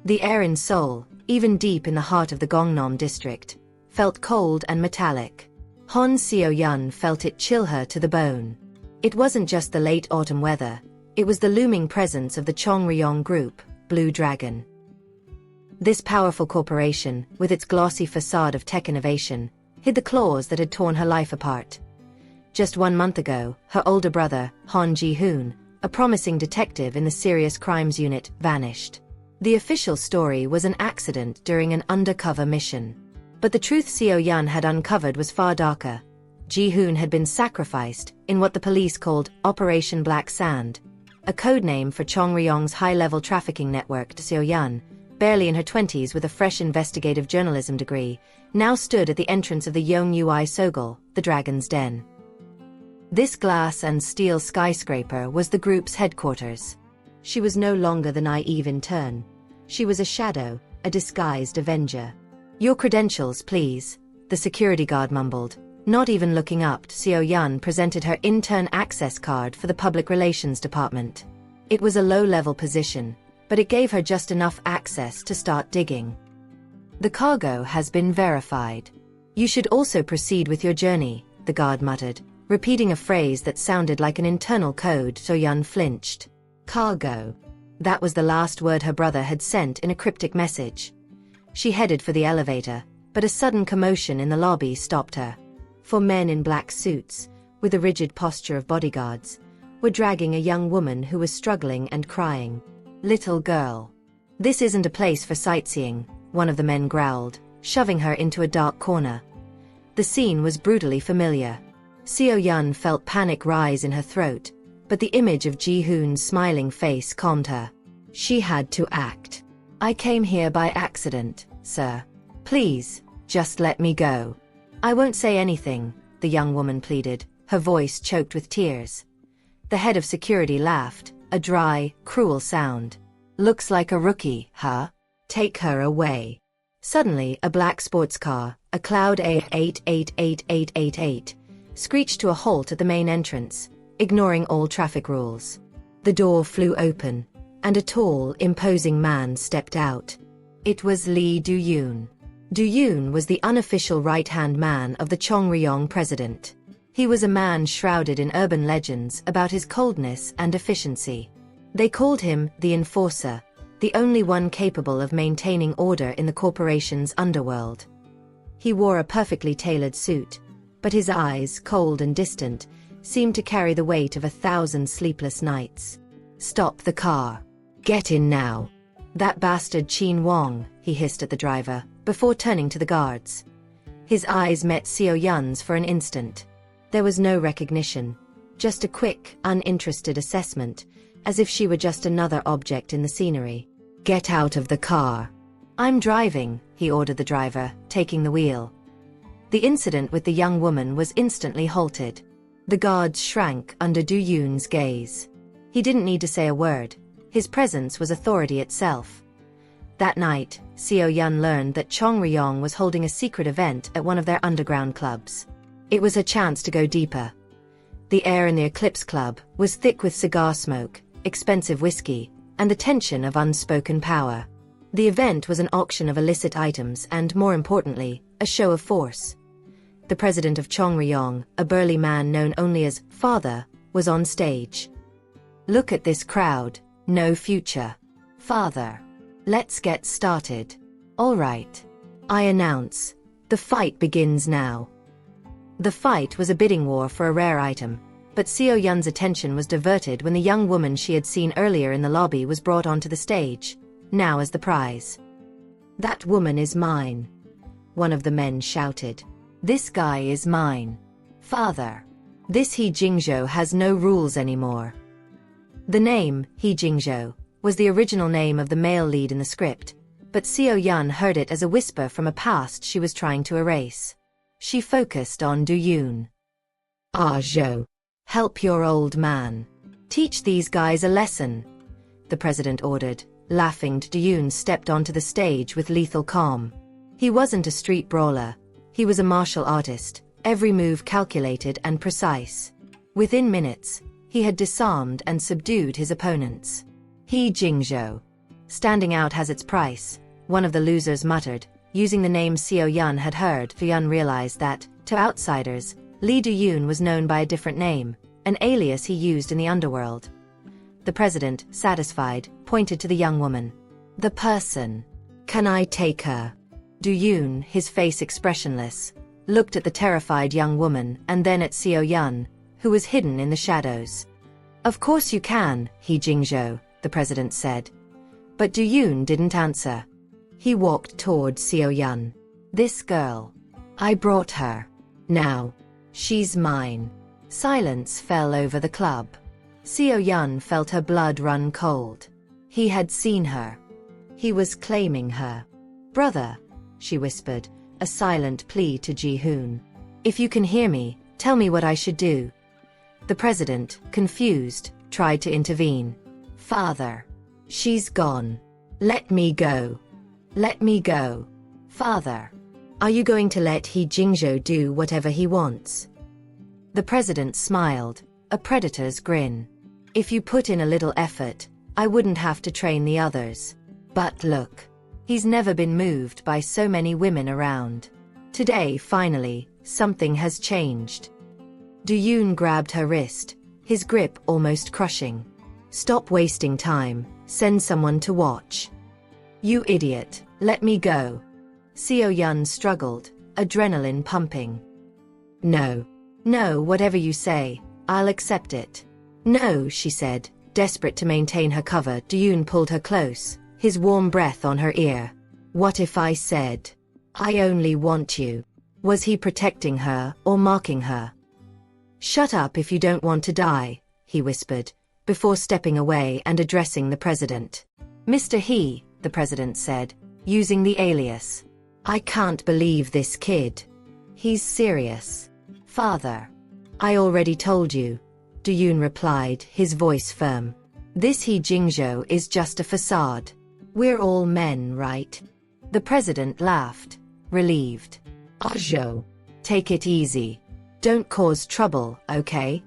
The air in Seoul, even deep in the heart of the Gangnam district, felt cold and metallic. Hon Seo-yeon felt it chill her to the bone. It wasn't just the late autumn weather, it was the looming presence of the Chongryong Group, Blue Dragon. This powerful corporation, with its glossy facade of tech innovation, hid the claws that had torn her life apart. Just 1 month ago, her older brother, Han Ji-hoon, a promising detective in the Serious Crimes Unit, vanished. The official story was an accident during an undercover mission. But the truth Seo-yeon had uncovered was far darker. Ji-hoon had been sacrificed in what the police called Operation Black Sand, a codename for Chongryong's high-level trafficking network. Seo-yeon, barely in her 20s with a fresh investigative journalism degree, now stood at the entrance of the Yongui Sogol, the Dragon's Den. This glass and steel skyscraper was the group's headquarters. She was no longer the naive intern. She was a shadow, a disguised avenger. "Your credentials, please," the security guard mumbled. Not even looking up, Seo-yeon presented her intern access card for the public relations department. It was a low-level position, but it gave her just enough access to start digging. "The cargo has been verified. You should also proceed with your journey," the guard muttered, repeating a phrase that sounded like an internal code. Seo-yeon flinched. Cargo. That was the last word her brother had sent in a cryptic message. She headed for the elevator, but a sudden commotion in the lobby stopped her. 4 men in black suits, with a rigid posture of bodyguards, were dragging a young woman who was struggling and crying. "Little girl. This isn't a place for sightseeing," one of the men growled, shoving her into a dark corner. The scene was brutally familiar. Seo-yeon felt panic rise in her throat, but the image of Ji-hoon's smiling face calmed her. She had to act. "I came here by accident, sir. Please, just let me go." "I won't say anything," the young woman pleaded, her voice choked with tears. The head of security laughed, a dry, cruel sound. "Looks like a rookie, huh? Take her away." Suddenly, a black sports car, a Cloud A888888, screeched to a halt at the main entrance, ignoring all traffic rules. The door flew open, and a tall, imposing man stepped out. It was Lee Do-yoon. Do-yoon was the unofficial right-hand man of the Chongryong president. He was a man shrouded in urban legends about his coldness and efficiency. They called him the Enforcer, the only one capable of maintaining order in the corporation's underworld. He wore a perfectly tailored suit, but his eyes, cold and distant, seemed to carry the weight of 1,000 sleepless nights. "Stop the car. Get in now." "That bastard Chin Wong," he hissed at the driver, before turning to the guards. His eyes met Seo-yeon's for an instant. There was no recognition, just a quick, uninterested assessment, as if she were just another object in the scenery. "Get out of the car." "I'm driving," he ordered the driver, taking the wheel. The incident with the young woman was instantly halted. The guards shrank under Do-yoon's gaze. He didn't need to say a word. His presence was authority itself. That night, Seo-yeon learned that Chongryong was holding a secret event at one of their underground clubs. It was her chance to go deeper. The air in the Eclipse Club was thick with cigar smoke, expensive whiskey, and the tension of unspoken power. The event was an auction of illicit items and, more importantly, a show of force. The president of Chongryong, a burly man known only as Father, was on stage. "Look at this crowd. No future. Father. Let's get started." "All right. I announce. The fight begins now." The fight was a bidding war for a rare item, but Seo-yeon's attention was diverted when the young woman she had seen earlier in the lobby was brought onto the stage, now as the prize. "That woman is mine," one of the men shouted. "This guy is mine. Father. This He Jingzhou has no rules anymore." The name, He Jingzhou, was the original name of the male lead in the script, but Seo-yeon heard it as a whisper from a past she was trying to erase. She focused on Do-yoon. "Ah Zhou. Help your old man. Teach these guys a lesson," the president ordered. Laughing, Do-yoon stepped onto the stage with lethal calm. He wasn't a street brawler. He was a martial artist, every move calculated and precise. Within minutes, he had disarmed and subdued his opponents. "He Jingzhou. Standing out has its price, one of the losers muttered, using the name Seo Yun had heard. Yun realized that, to outsiders, Lee Do-yoon was known by a different name, an alias he used in the underworld. The president, satisfied, pointed to the young woman. The person. Can I take her? Do-yoon, his face expressionless, looked at the terrified young woman and then at Seo Yun, who was hidden in the shadows. Of course you can, He Jingzhou, the president said. But Do-yoon didn't answer. He walked toward Seo Yun. This girl. I brought her. Now. She's mine. Silence fell over the club. Seo Yun felt her blood run cold. He had seen her. He was claiming her. Brother, she whispered, a silent plea to Ji-hoon. If you can hear me, tell me what I should do. The president, confused, tried to intervene. Father. She's gone. Let me go. Let me go. Father. Are you going to let He Jingzhou do whatever he wants? The president smiled, a predator's grin. If you put in a little effort, I wouldn't have to train the others. But look. He's never been moved by so many women around. Today, finally, something has changed. Do-yoon grabbed her wrist, his grip almost crushing. Stop wasting time, send someone to watch. You idiot, let me go. Seo Yun struggled, adrenaline pumping. No. No, whatever you say, I'll accept it. No, she said, desperate to maintain her cover. Do-yoon pulled her close, his warm breath on her ear. What if I said, I only want you? Was he protecting her or mocking her? Shut up if you don't want to die, he whispered, before stepping away and addressing the president. Mr. He, the president said, using the alias. I can't believe this kid. He's serious. Father. I already told you, Do-yoon replied, his voice firm. This He Jingzhou is just a facade. We're all men, right? The president laughed, relieved. Zhou. Take it easy. Don't cause trouble, okay?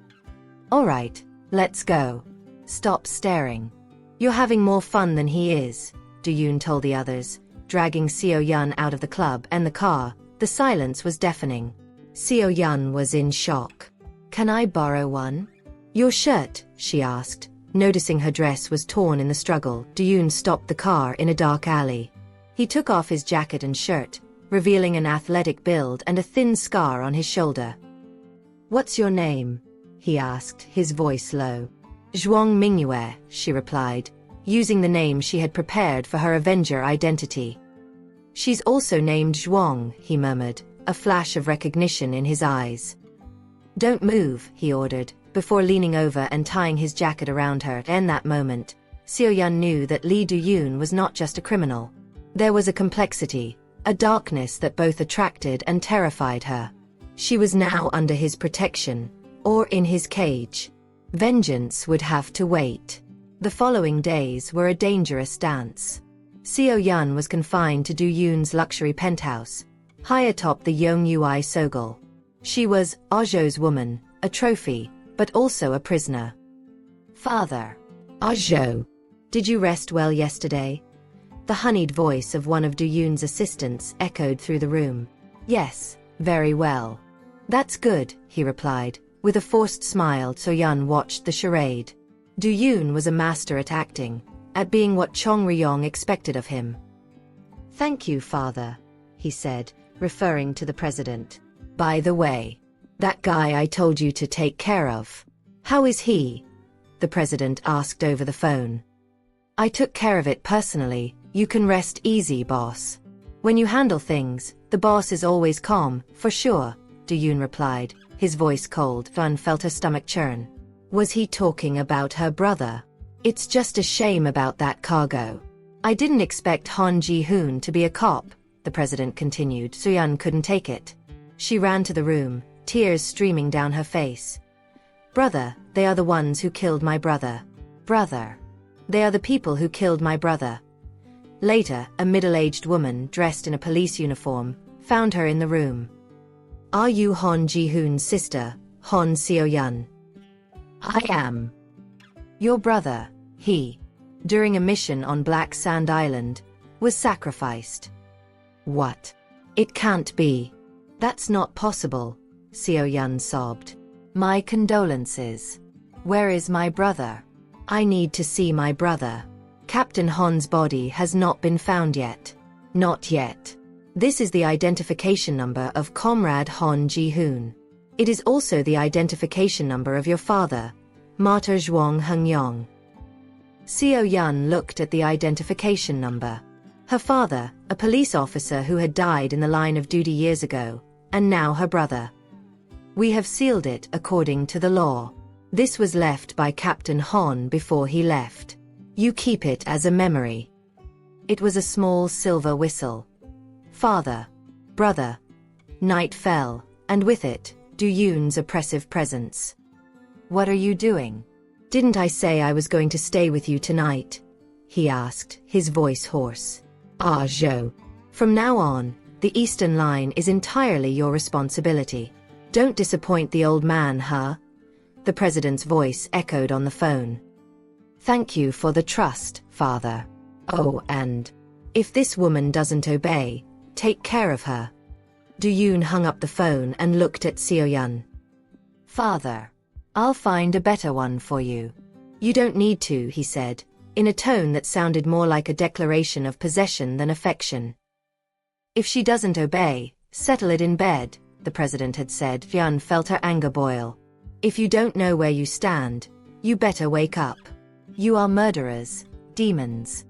Alright, let's go. Stop staring. You're having more fun than he is, Do-yoon told the others, dragging Seo Yun out of the club and the car. The silence was deafening. Seo Yun was in shock. Can I borrow one? Your shirt, she asked, noticing her dress was torn in the struggle. Do-yoon stopped the car in a dark alley. He took off his jacket and shirt, revealing an athletic build and a thin scar on his shoulder. What's your name? He asked, his voice low. Zhuang Mingyue, she replied, using the name she had prepared for her Avenger identity. She's also named Zhuang, he murmured, a flash of recognition in his eyes. Don't move, he ordered, before leaning over and tying his jacket around her. In that moment, Seo Yun knew that Lee Do-yoon was not just a criminal. There was a complexity, a darkness that both attracted and terrified her. She was now under his protection, or in his cage. Vengeance would have to wait. The following days were a dangerous dance. Seo Yun was confined to Do-yoon's luxury penthouse, high atop the Yongyuai Sogol. She was Zhou's woman, a trophy, but also a prisoner. Father. Zhou. Did you rest well yesterday? The honeyed voice of one of Do-yoon's assistants echoed through the room. Yes, very well. That's good, he replied, with a forced smile. Seo Yun watched the charade. Do-yoon was a master at acting, at being what Chong Ryong expected of him. Thank you, father, he said, referring to the president. By the way, that guy I told you to take care of. How is he? The president asked over the phone. I took care of it personally. You can rest easy, boss. When you handle things, the boss is always calm, for sure, Do-yoon replied, his voice cold. Fun felt her stomach churn. Was he talking about her brother? It's just a shame about that cargo. I didn't expect Han Ji-hoon to be a cop, the president continued. Seo Yun couldn't take it. She ran to the room, tears streaming down her face. Brother, they are the ones who killed my brother. Brother. They are the people who killed my brother. Later, a middle-aged woman dressed in a police uniform found her in the room. Are you Han Ji-hoon's sister, Han Seo Yun? I am. Your brother, he. during a mission on Black Sand Island, was sacrificed. What? It can't be. That's not possible, Seo-yun sobbed. My condolences. Where is my brother? I need to see my brother. Captain Hon's body has not been found yet. Not yet. This is the identification number of Comrade Hon Ji-hoon. It is also the identification number of your father, Martyr Zhuang Hengyong. Seo-yun looked at the identification number. Her father, a police officer who had died in the line of duty years ago, and now her brother. We have sealed it according to the law. This was left by Captain Hon before he left. You keep it as a memory. It was a small silver whistle. Father. Brother. Night fell, and with it, Do-yoon's oppressive presence. What are you doing? Didn't I say I was going to stay with you tonight? He asked, his voice hoarse. Ah, Zhou. From now on, the Eastern Line is entirely your responsibility. Don't disappoint the old man, huh? The president's voice echoed on the phone. Thank you for the trust, father. Oh, and if this woman doesn't obey, take care of her. Do-yoon hung up the phone and looked at Seo-yun. Father, I'll find a better one for you. You don't need to, he said, in a tone that sounded more like a declaration of possession than affection. If she doesn't obey, settle it in bed, the president had said. Yun felt her anger boil. If you don't know where you stand, you better wake up. You are murderers, demons.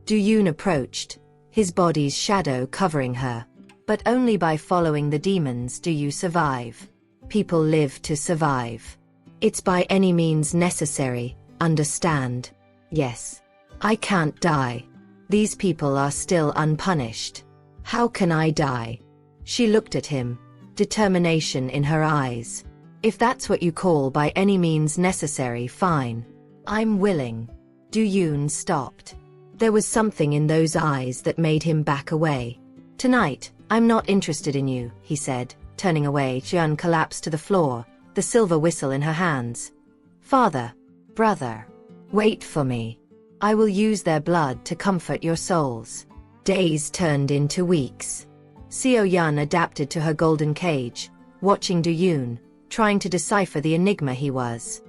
Do-yoon approached, his body's shadow covering her. But only by following the demons do you survive. People live to survive. It's by any means necessary, understand? Yes. I can't die. These people are still unpunished. How can I die? She looked at him, determination in her eyes. If that's what you call by any means necessary, fine. I'm willing. Do-yoon stopped. There was something in those eyes that made him back away. Tonight, I'm not interested in you, he said, turning away. Yun collapsed to the floor, the silver whistle in her hands. Father, brother, wait for me. I will use their blood to comfort your souls. Days turned into weeks. Seo-yun adapted to her golden cage, watching Do-yoon, trying to decipher the enigma he was.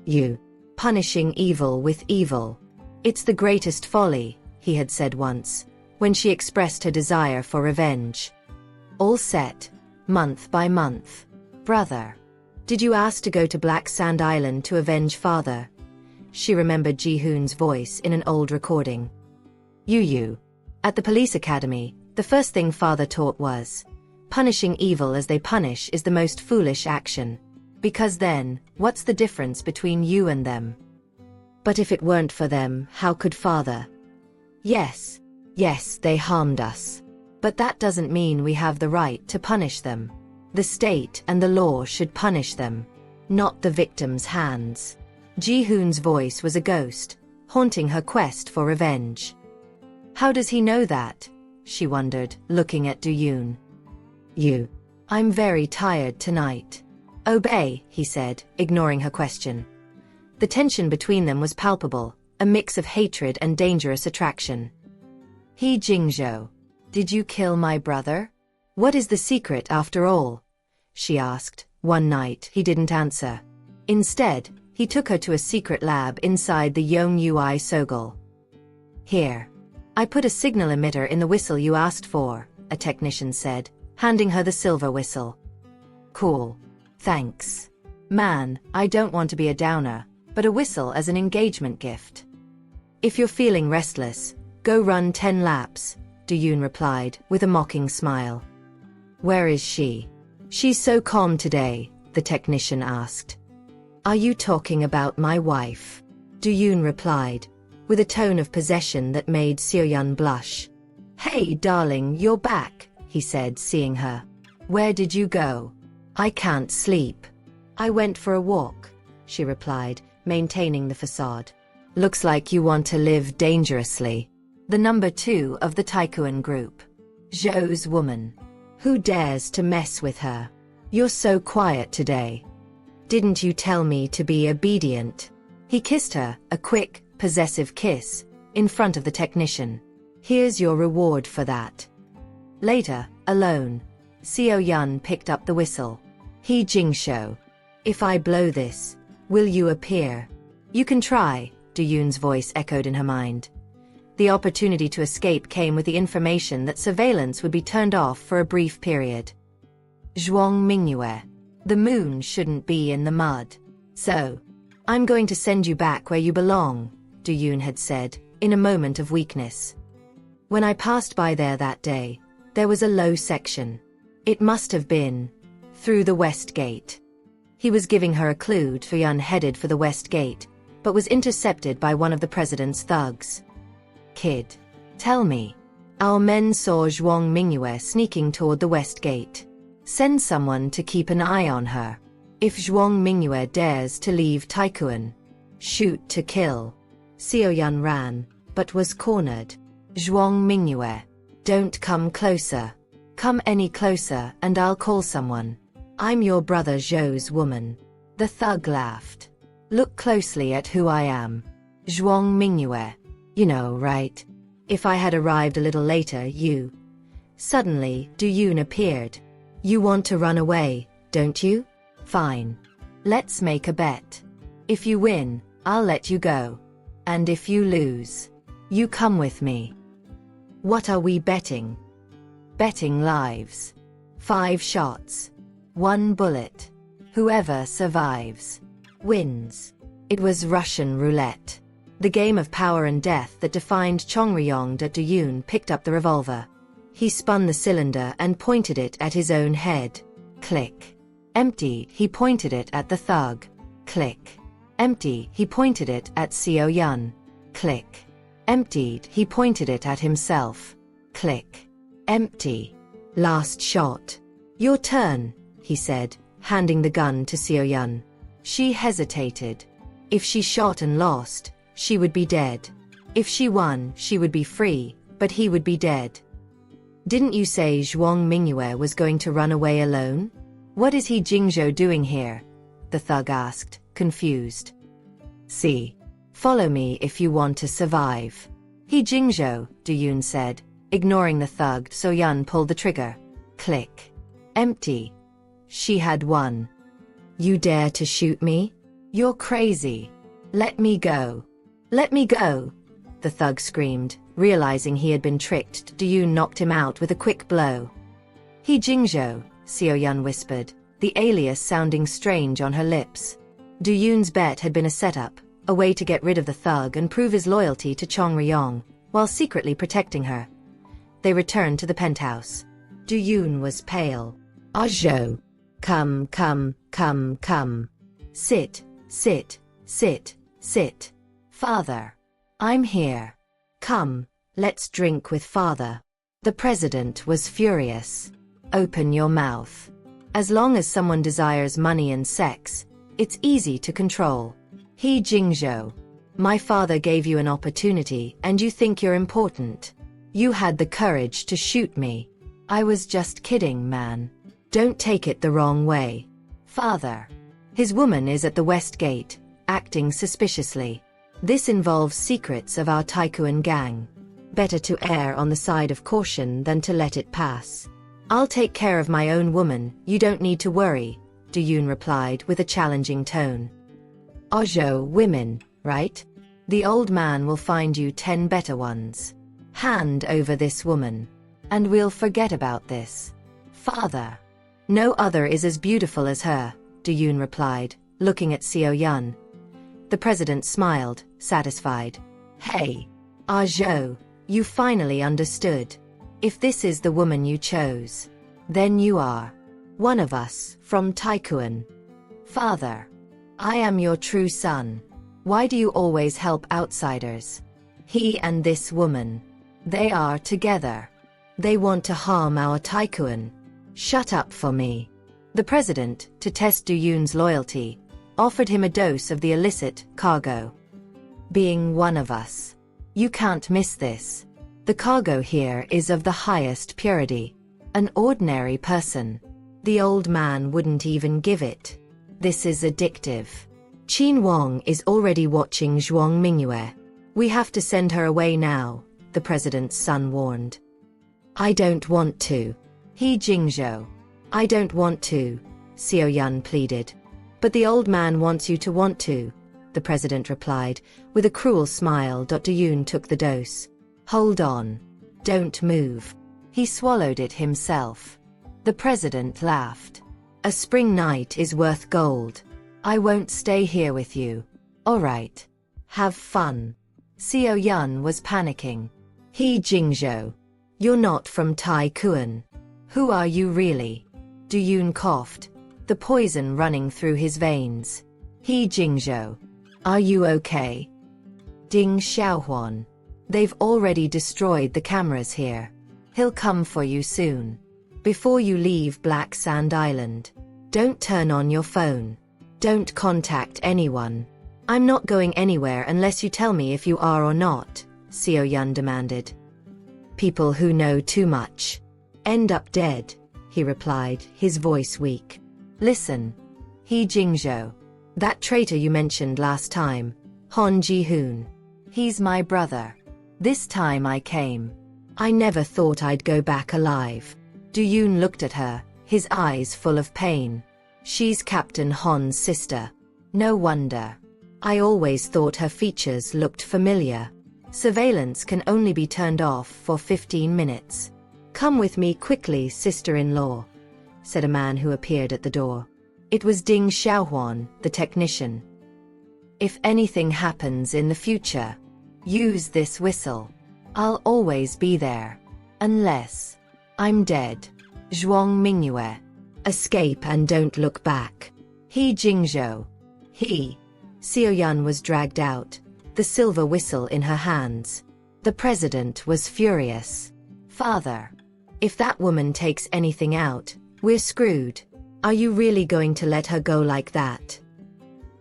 You. Punishing evil with evil. It's the greatest folly, he had said once, when she expressed her desire for revenge. All set, month by month. Brother. Did you ask to go to Black Sand Island to avenge father? She remembered Ji-hoon's voice in an old recording. You. At the police academy, the first thing father taught was, punishing evil as they punish is the most foolish action. Because then, what's the difference between you and them? But if it weren't for them, how could father? Yes, they harmed us. But that doesn't mean we have the right to punish them. The state and the law should punish them, not the victim's hands. Ji-hoon's voice was a ghost, haunting her quest for revenge. How does he know that? She wondered, looking at Do-yoon. I'm very tired tonight. Obey, he said, ignoring her question. The tension between them was palpable, a mix of hatred and dangerous attraction. He Jingzhou. Did you kill my brother? What is the secret after all? She asked. One night he didn't answer. Instead, he took her to a secret lab inside the Yongui Sogol. Here. I put a signal emitter in the whistle you asked for, a technician said, handing her the silver whistle. Cool. Thanks. Man, I don't want to be a downer, but a whistle as an engagement gift. If you're feeling restless, go run 10 laps, Do-yoon replied, with a mocking smile. Where is she? She's so calm today, the technician asked. Are you talking about my wife? Do-yoon replied, with a tone of possession that made Seo-yun blush. Hey darling, you're back, he said, seeing her. Where did you go? I can't sleep. I went for a walk, she replied, maintaining the facade. Looks like you want to live dangerously. The number 2 of the Taikuan group. Zhou's woman. Who dares to mess with her? You're so quiet today. Didn't you tell me to be obedient? He kissed her, a quick, possessive kiss, in front of the technician. Here's your reward for that. Later, alone, Seo Yun picked up the whistle. He Jingsho. If I blow this, will you appear? You can try, Du-yoon's voice echoed in her mind. The opportunity to escape came with the information that surveillance would be turned off for a brief period. Zhuang Mingyue. The moon shouldn't be in the mud. So, I'm going to send you back where you belong, Du-yoon had said, in a moment of weakness. When I passed by there that day, there was a low section. It must have been through the west gate. He was giving her a clue. Yun headed for the west gate, but was intercepted by one of the president's thugs. Kid, tell me. Our men saw Zhuang Mingyue sneaking toward the west gate. Send someone to keep an eye on her. If Zhuang Mingyue dares to leave Taikuan, shoot to kill. Seo Yun ran, but was cornered. Zhuang Mingyue, don't come closer. Come any closer and I'll call someone. I'm your brother Zhou's woman. The thug laughed. Look closely at who I am. Zhuang Mingyue. You know, right? If I had arrived a little later, you... Suddenly, Du-yoon appeared. You want to run away, don't you? Fine. Let's make a bet. If you win, I'll let you go. And if you lose, you come with me. What are we betting? Betting lives. 5 shots. 1 bullet. Whoever survives wins. It was Russian roulette. The game of power and death that defined Chongryong. Du-yoon picked up the revolver. He spun the cylinder and pointed it at his own head. Click. Empty. He pointed it at the thug. Click. Empty. He pointed it at Seo Yun. Click. Emptied. He pointed it at himself. Click. Empty. Last shot. Your turn, he said, handing the gun to Seo Yun. She hesitated. If she shot and lost, she would be dead. If she won, she would be free, but he would be dead. Didn't you say Zhuang Mingyue was going to run away alone? What is he Jingzhou doing here? The thug asked, confused. See. Follow me if you want to survive. He Jingzhou, Du-yoon said, ignoring the thug. So Yun pulled the trigger. Click. Empty. She had won. You dare to shoot me? You're crazy. Let me go. Let me go. The thug screamed, realizing he had been tricked. Du-yoon knocked him out with a quick blow. He Jingzhou, Seo Yun whispered, the alias sounding strange on her lips. Du-yoon's bet had been a setup, a way to get rid of the thug and prove his loyalty to Chongryong, while secretly protecting her. They returned to the penthouse. Du-yoon was pale. Ah Zhou. Come, come, come, come. Sit, sit, sit, sit. Father. I'm here. Come, let's drink with father. The president was furious. Open your mouth. As long as someone desires money and sex, it's easy to control. He Jingzhou. My father gave you an opportunity and you think you're important. You had the courage to shoot me. I was just kidding, man. Don't take it the wrong way. Father. His woman is at the west gate, acting suspiciously. This involves secrets of our Taikuan gang. Better to err on the side of caution than to let it pass. I'll take care of my own woman, you don't need to worry, Du-yoon replied with a challenging tone. Ojo, women, right? The old man will find you 10 better ones. Hand over this woman. And we'll forget about this. Father. No other is as beautiful as her, Du-yoon replied, looking at Seo Yun. The president smiled, satisfied. Hey. Ah Zhou, you finally understood. If this is the woman you chose, then you are one of us from Taikuan. Father. I am your true son. Why do you always help outsiders? He and this woman. They are together. They want to harm our Taikuan. Shut up for me. The president, to test Du-yoon's loyalty, offered him a dose of the illicit cargo. Being one of us. You can't miss this. The cargo here is of the highest purity. An ordinary person. The old man wouldn't even give it. This is addictive. Qin Wang is already watching Zhuang Mingyue. We have to send her away now, the president's son warned. I don't want to. He Jingzhou. I don't want to, Xiao Yun pleaded. But the old man wants you to want to, the president replied, with a cruel smile. Dr. Yun took the dose. Hold on. Don't move. He swallowed it himself. The president laughed. A spring night is worth gold. I won't stay here with you. All right. Have fun. Xiao Yun was panicking. He Jingzhou. You're not from Taikuan. Who are you really? Du Yun coughed, the poison running through his veins. He Jingzhou. Are you okay? Ding Xiaohuan. They've already destroyed the cameras here. He'll come for you soon. Before you leave Black Sand Island, don't turn on your phone. Don't contact anyone. I'm not going anywhere unless you tell me if you are or not, Xiao Yun demanded. People who know too much end up dead, he replied, his voice weak. Listen. He Jingzhou. That traitor you mentioned last time, Han Ji-hoon. He's my brother. This time I came. I never thought I'd go back alive. Du Yun looked at her, his eyes full of pain. She's Captain Han's sister. No wonder. I always thought her features looked familiar. Surveillance can only be turned off for 15 minutes. Come with me quickly, sister-in-law, said a man who appeared at the door. It was Ding Xiaohuan, the technician. If anything happens in the future, use this whistle. I'll always be there. Unless I'm dead. Zhuang Mingyue. Escape and don't look back. He Jingzhou. He. Xiao Yun was dragged out, the silver whistle in her hands. The president was furious. Father. If that woman takes anything out, we're screwed. Are you really going to let her go like that?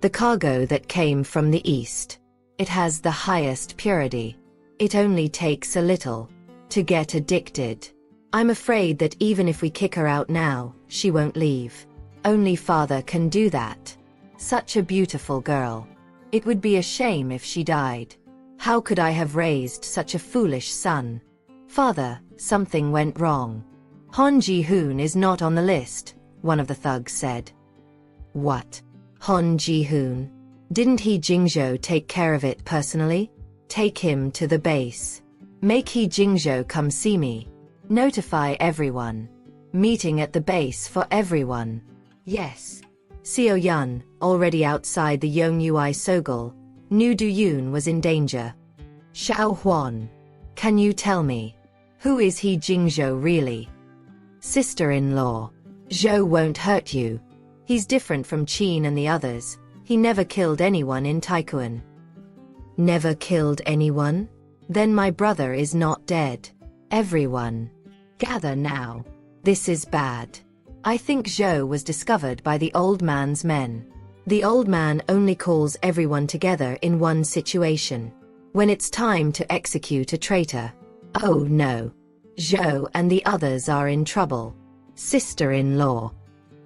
The cargo that came from the east. It has the highest purity. It only takes a little to get addicted. I'm afraid that even if we kick her out now, she won't leave. Only father can do that. Such a beautiful girl. It would be a shame if she died. How could I have raised such a foolish son? Father, something went wrong. Han Ji-hoon is not on the list, one of the thugs said. What? Han Ji-hoon? Didn't He Jingzhou take care of it personally? Take him to the base. Make He Jingzhou come see me. Notify everyone. Meeting at the base for everyone. Yes. Xiao Yun, already outside the Yongyuai Sogol, knew Du Yun was in danger. Xiao Huan. Can you tell me? Who is He Jingzhou really? Sister-in-law. Zhou won't hurt you. He's different from Qin and the others. He never killed anyone in Taikuan. Never killed anyone? Then my brother is not dead. Everyone. Gather now. This is bad. I think Zhou was discovered by the old man's men. The old man only calls everyone together in one situation. When it's time to execute a traitor. Oh no. Zhou and the others are in trouble. Sister-in-law.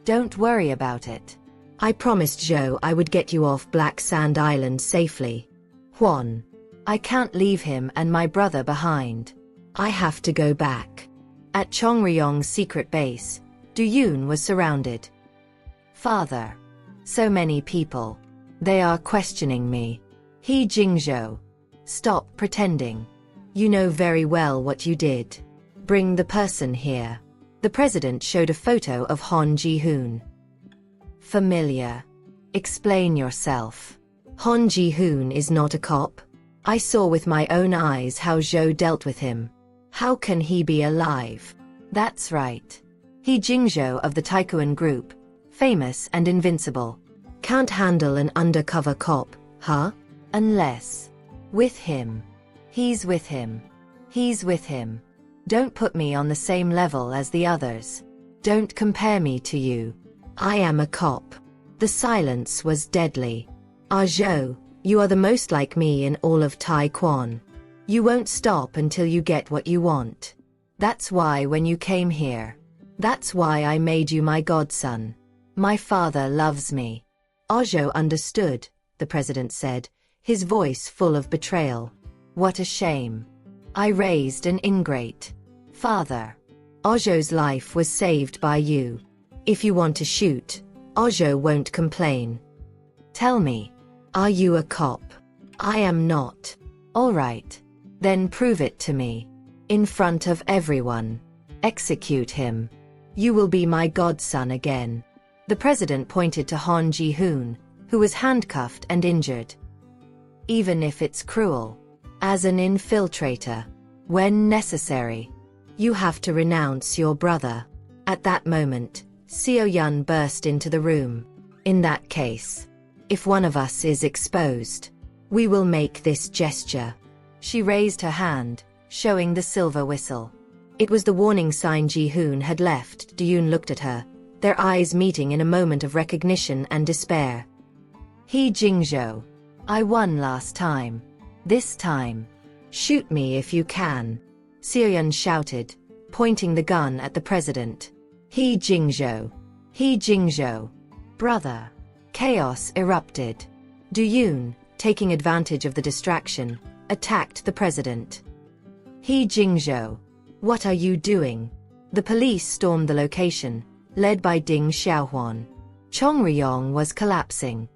Don't worry about it. I promised Zhou I would get you off Black Sand Island safely. Huan. I can't leave him and my brother behind. I have to go back. At Chongryong's secret base, Du Yun was surrounded. Father. So many people. They are questioning me. He Jingzhou. Stop pretending. You know very well what you did. Bring the person here. The president showed a photo of Han Ji-hoon. Familiar. Explain yourself. Han Ji-hoon is not a cop. I saw with my own eyes how Zhou dealt with him. How can he be alive? That's right. He Jingzhou of the Taikuan group. Famous and invincible. Can't handle an undercover cop, huh? Unless. With him. He's with him. He's with him. Don't put me on the same level as the others. Don't compare me to you. I am a cop. The silence was deadly. Ah Zhou, you are the most like me in all of Taekwon. You won't stop until you get what you want. That's why when you came here. That's why I made you my godson. My father loves me. Ah Zhou understood, the president said, his voice full of betrayal. What a shame. I raised an ingrate. Father. Ojo's life was saved by you. If you want to shoot, Ojo won't complain. Tell me, are you a cop? I am not. All right. Then prove it to me. In front of everyone. Execute him. You will be my godson again. The president pointed to Han Ji-hoon, who was handcuffed and injured. Even if it's cruel. As an infiltrator. When necessary. You have to renounce your brother. At that moment, Seo-yun burst into the room. In that case, if one of us is exposed, we will make this gesture. She raised her hand, showing the silver whistle. It was the warning sign Ji-hoon had left. Do-yoon looked at her, their eyes meeting in a moment of recognition and despair. He Jingzhou. I won last time. This time. Shoot me if you can. Seo-yun shouted, pointing the gun at the president. He Jingzhou. He Jingzhou. Brother. Chaos erupted. Do-yoon, taking advantage of the distraction, attacked the president. He Jingzhou. What are you doing? The police stormed the location, led by Ding Xiaohuan. Chong Ryong was collapsing.